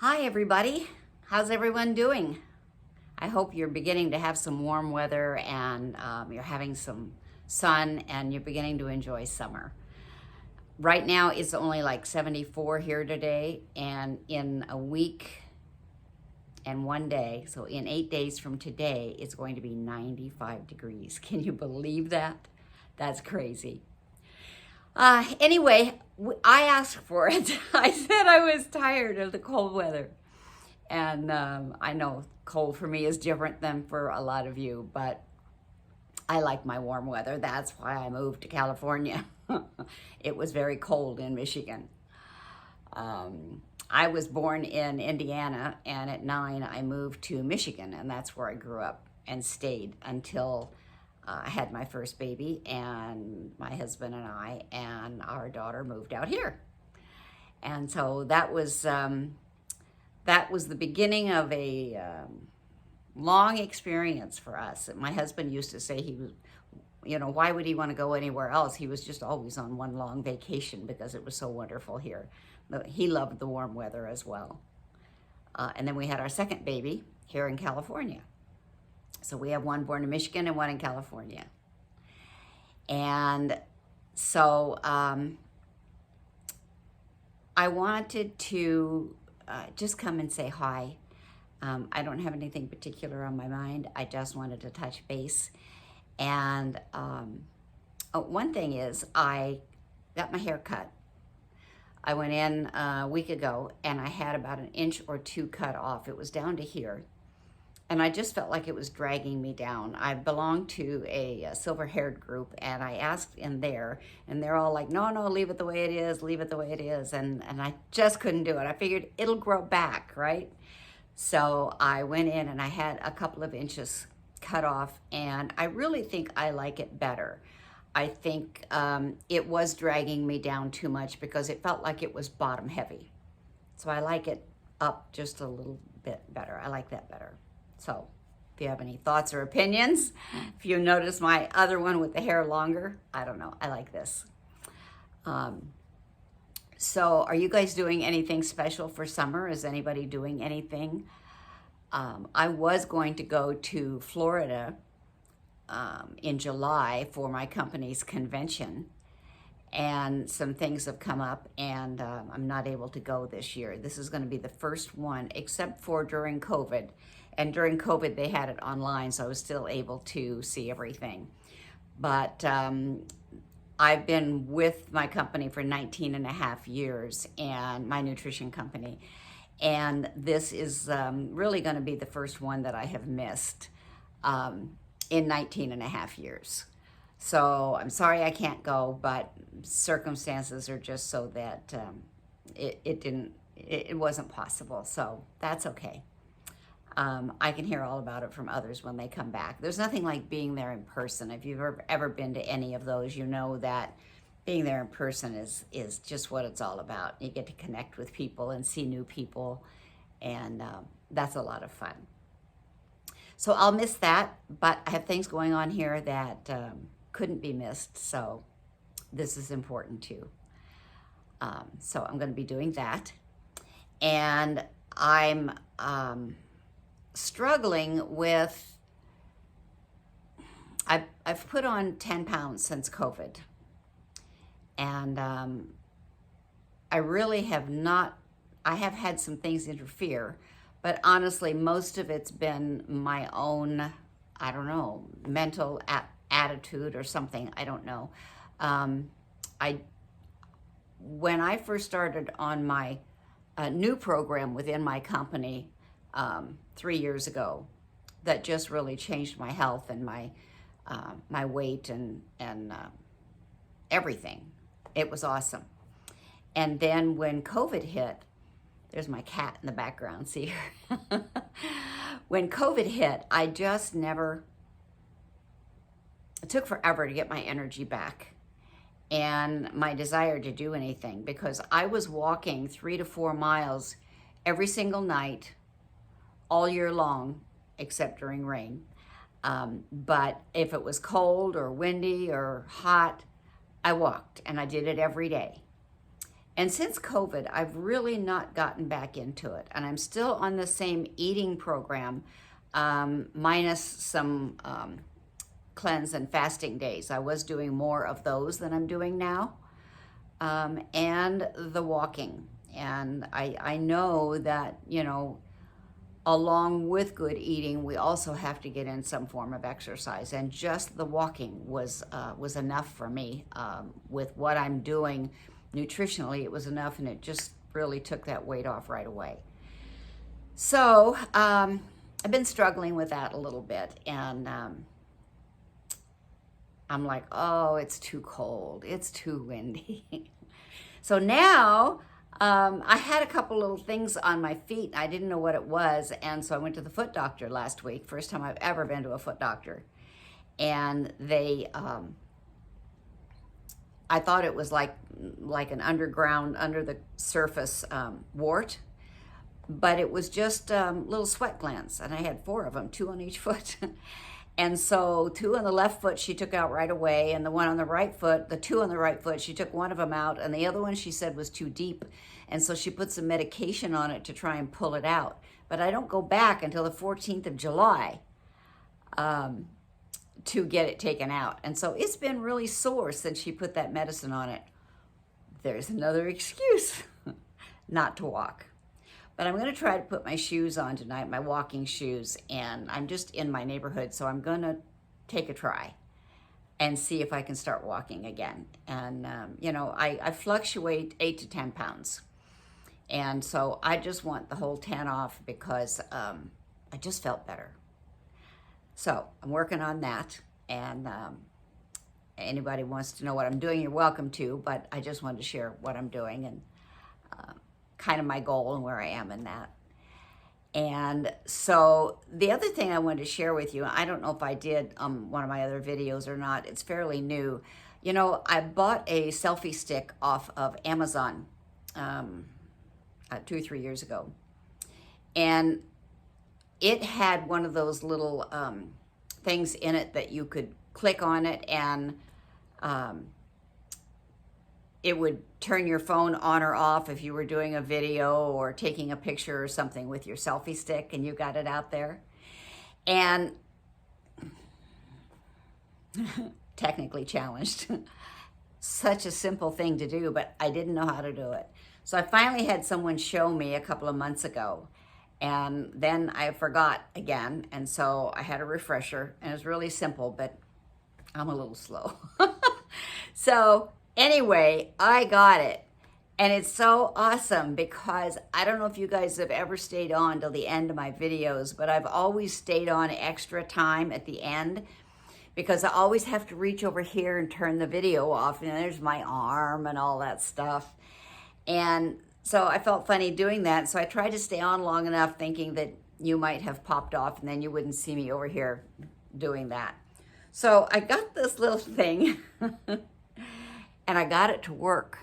Hi everybody, how's everyone doing? I hope you're beginning to have some warm weather and you're having some sun and you're beginning to enjoy summer. Right now it's only like 74 here today, and in a week and 1 day, so in 8 days from today, it's going to be 95 degrees. Can you believe that? That's crazy. Anyway, I asked for it. I said I was tired of the cold weather. And I know cold for me is different than for a lot of you, but I like my warm weather. That's why I moved to California. It was very cold in Michigan. I was born in Indiana, and at 9 I moved to Michigan, and that's where I grew up and stayed until I had my first baby, and my husband and I and our daughter moved out here. And so that was the beginning of a long experience for us. My husband used to say he was, why would he want to go anywhere else? He was just always on one long vacation because it was so wonderful here. But he loved the warm weather as well. And then we had our second baby here in California. So we have one born in Michigan and one in California. And so I wanted to just come and say hi. I don't have anything particular on my mind. I just wanted to touch base. And one thing is, I got my hair cut. I went in a week ago and I had about 1 or 2 inches cut off. It was down to here. And I just felt like it was dragging me down. I belong to a silver-haired group, and I asked in there, and they're all like, no, leave it the way it is, leave it the way it is. And I just couldn't do it. I figured it'll grow back, right? So I went in and I had a couple of inches cut off, and I really think I like it better. I think it was dragging me down too much because it felt like it was bottom heavy. So I like it up just a little bit better. I like that better. So if you have any thoughts or opinions, if you notice my other one with the hair longer, I don't know, I like this. So are you guys doing anything special for summer? Is anybody doing anything? I was going to go to Florida in July for my company's convention, and some things have come up, and I'm not able to go this year. This is going to be the first one, except for during COVID. And during COVID, they had it online, so I was still able to see everything. But I've been with my company for 19 and a half years, and my nutrition company. And this is really going to be the first one that I have missed in 19 and a half years. So I'm sorry I can't go, but circumstances are just so that it wasn't possible. So that's okay. I can hear all about it from others when they come back. There's nothing like being there in person. If you've ever been to any of those, you know that being there in person is just what it's all about. You get to connect with people and see new people, and that's a lot of fun. So I'll miss that, but I have things going on here that couldn't be missed, so this is important too. So I'm going to be doing that, and I'm struggling with, I've put on 10 pounds since COVID, and I really have not, I have had some things interfere, but honestly, most of it's been my own, I don't know, mental attitude or something, I don't know. When I first started on my new program within my company 3 years ago, that just really changed my health and my weight and everything. It was awesome. And then when COVID hit, there's my cat in the background, see her? When COVID hit, I just never, it took forever to get my energy back and my desire to do anything, because I was walking 3 to 4 miles every single night, all year long, except during rain. But if it was cold or windy or hot, I walked, and I did it every day. And since COVID, I've really not gotten back into it. And I'm still on the same eating program, minus some cleanse and fasting days. I was doing more of those than I'm doing now. And the walking. And I know that, you know, along with good eating, we also have to get in some form of exercise. And just the walking was enough for me. With what I'm doing nutritionally, it was enough, and it just really took that weight off right away. So I've been struggling with that a little bit, and I'm like, oh, it's too cold, it's too windy. So now I had a couple little things on my feet. I didn't know what it was, and so I went to the foot doctor last week. First time I've ever been to a foot doctor. And they, I thought it was like an underground, under the surface wart, but it was just little sweat glands, and I had 4 of them, 2 on each foot. And so 2 on the left foot she took out right away, and the one on the right foot, the 2 on the right foot, she took one of them out, and the other one she said was too deep, and so she put some medication on it to try and pull it out. But I don't go back until the 14th of July to get it taken out. And so it's been really sore since she put that medicine on it. There's another excuse not to walk. But I'm going to try to put my shoes on tonight, my walking shoes, and I'm just in my neighborhood, so I'm going to take a try and see if I can start walking again. And, you know, I fluctuate 8 to 10 pounds. And so I just want the whole 10 off because I just felt better. So I'm working on that, and anybody wants to know what I'm doing, you're welcome to, but I just wanted to share what I'm doing and kind of my goal and where I am in that. And so the other thing I wanted to share with you, I don't know if I did one of my other videos or not, it's fairly new. You know, I bought a selfie stick off of Amazon 2 or 3 years ago. And it had one of those little things in it that you could click on it, and it would turn your phone on or off if you were doing a video or taking a picture or something with your selfie stick and you got it out there. And technically challenged. Such a simple thing to do, but I didn't know how to do it. So I finally had someone show me a couple of months ago, and then I forgot again, and so I had a refresher, and it was really simple, but I'm a little slow. So anyway, I got it, and it's so awesome because I don't know if you guys have ever stayed on till the end of my videos, but I've always stayed on extra time at the end because I always have to reach over here and turn the video off, and there's my arm and all that stuff. And so I felt funny doing that, so I tried to stay on long enough thinking that you might have popped off and then you wouldn't see me over here doing that. So I got this little thing and I got it to work.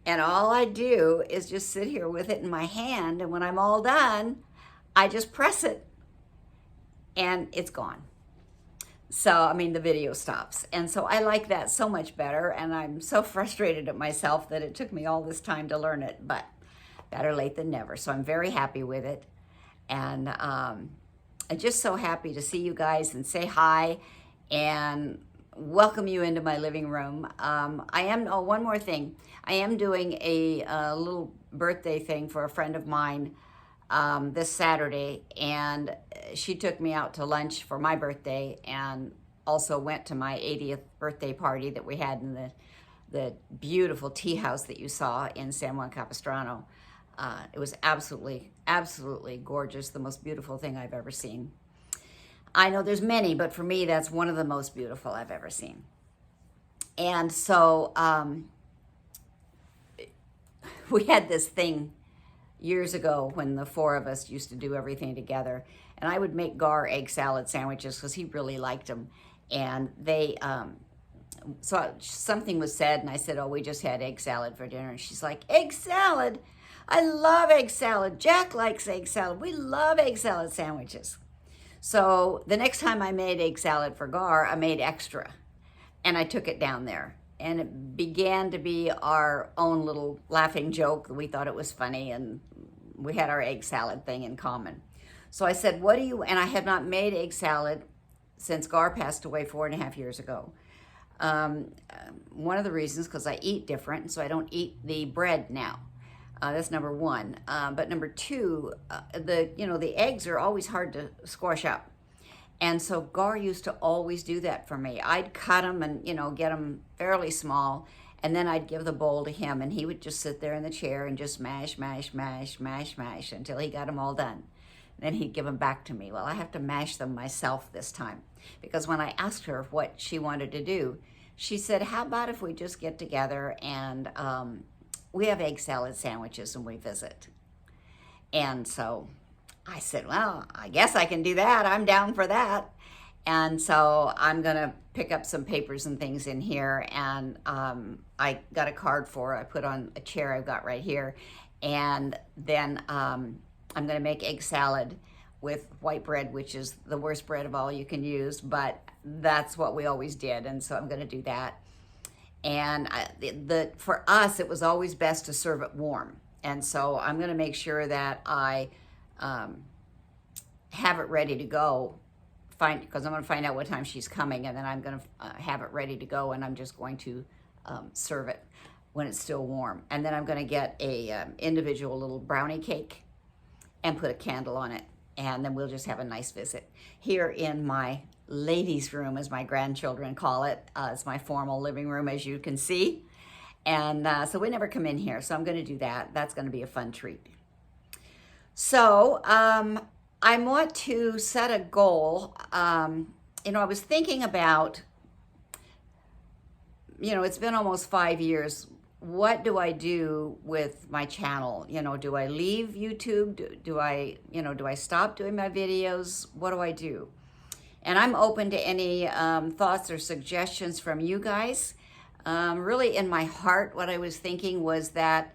And all I do is just sit here with it in my hand, and when I'm all done, I just press it and it's gone. So, I mean, the video stops. And so I like that so much better, and I'm so frustrated at myself that it took me all this time to learn it, but better late than never. So I'm very happy with it. And I'm just so happy to see you guys and say hi and welcome you into my living room. One more thing. I am doing a little birthday thing for a friend of mine this Saturday, and she took me out to lunch for my birthday and also went to my 80th birthday party that we had in the beautiful tea house that you saw in San Juan Capistrano. It was absolutely, absolutely gorgeous, the most beautiful thing I've ever seen. I know there's many, but for me, that's one of the most beautiful I've ever seen. And so we had this thing years ago when the 4 of us used to do everything together, and I would make Gar egg salad sandwiches because he really liked them. And they, so something was said, and I said, oh, we just had egg salad for dinner. And she's like, egg salad? I love egg salad. Jack likes egg salad. We love egg salad sandwiches. So the next time I made egg salad for Gar, I made extra, and I took it down there. and it began to be our own little laughing joke. We thought it was funny, and we had our egg salad thing in common. So I said, what do you, and I have not made egg salad since Gar passed away 4.5 years ago. One of the reasons, because I eat different, so I don't eat the bread now. That's number one. But number two, the eggs are always hard to squash up. And so Gar used to always do that for me. I'd cut them and, get them fairly small, and then I'd give the bowl to him, and he would just sit there in the chair and just mash, mash, mash, mash, mash until he got them all done. Then he'd give them back to me. Well, I have to mash them myself this time, because when I asked her what she wanted to do, she said, how about if we just get together and we have egg salad sandwiches and we visit. And so I said, well, I guess I can do that. I'm down for that. And so I'm gonna pick up some papers and things in here, and I got a card for her. I put on a chair I've got right here, and then I'm gonna make egg salad with white bread, which is the worst bread of all you can use, but that's what we always did, and so I'm gonna do that. And for us, it was always best to serve it warm, and so I'm gonna make sure that I have it ready to go, because I'm gonna find out what time she's coming, and then I'm gonna have it ready to go, and I'm just going to serve it when it's still warm. And then I'm gonna get a individual little brownie cake and put a candle on it, and then we'll just have a nice visit here in my ladies' room, as my grandchildren call it. It's my formal living room, as you can see. And so we never come in here, so I'm gonna do that. That's gonna be a fun treat. So I want to set a goal. I was thinking about, it's been almost 5 years. What do I do with my channel? Do I leave YouTube? Do I stop doing my videos? What do I do? And I'm open to any thoughts or suggestions from you guys. Really, in my heart, what I was thinking was that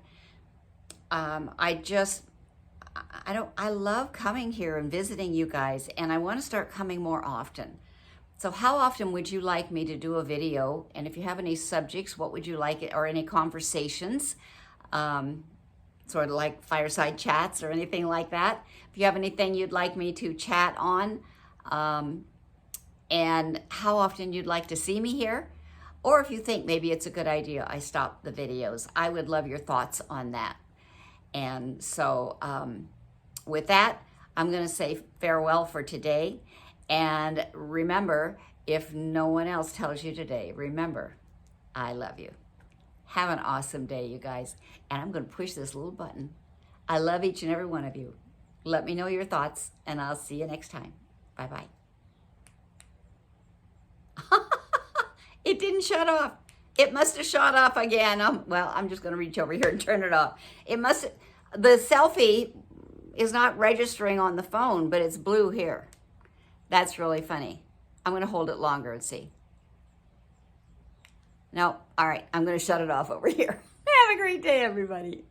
I love coming here and visiting you guys, and I want to start coming more often. So how often would you like me to do a video? And if you have any subjects, what would you like it, or any conversations, sort of like fireside chats or anything like that? If you have anything you'd like me to chat on, and how often you'd like to see me here, or if you think maybe it's a good idea I stop the videos, I would love your thoughts on that. And so with that, I'm going to say farewell for today. And remember, if no one else tells you today, remember, I love you. Have an awesome day, you guys. And I'm going to push this little button. I love each and every one of you. Let me know your thoughts, and I'll see you next time. Bye-bye. It didn't shut off. It must have shut off again. Well, I'm just going to reach over here and turn it off. The selfie is not registering on the phone, but it's blue here. That's really funny. I'm going to hold it longer and see. No, all right, I'm going to shut it off over here. Have a great day, everybody.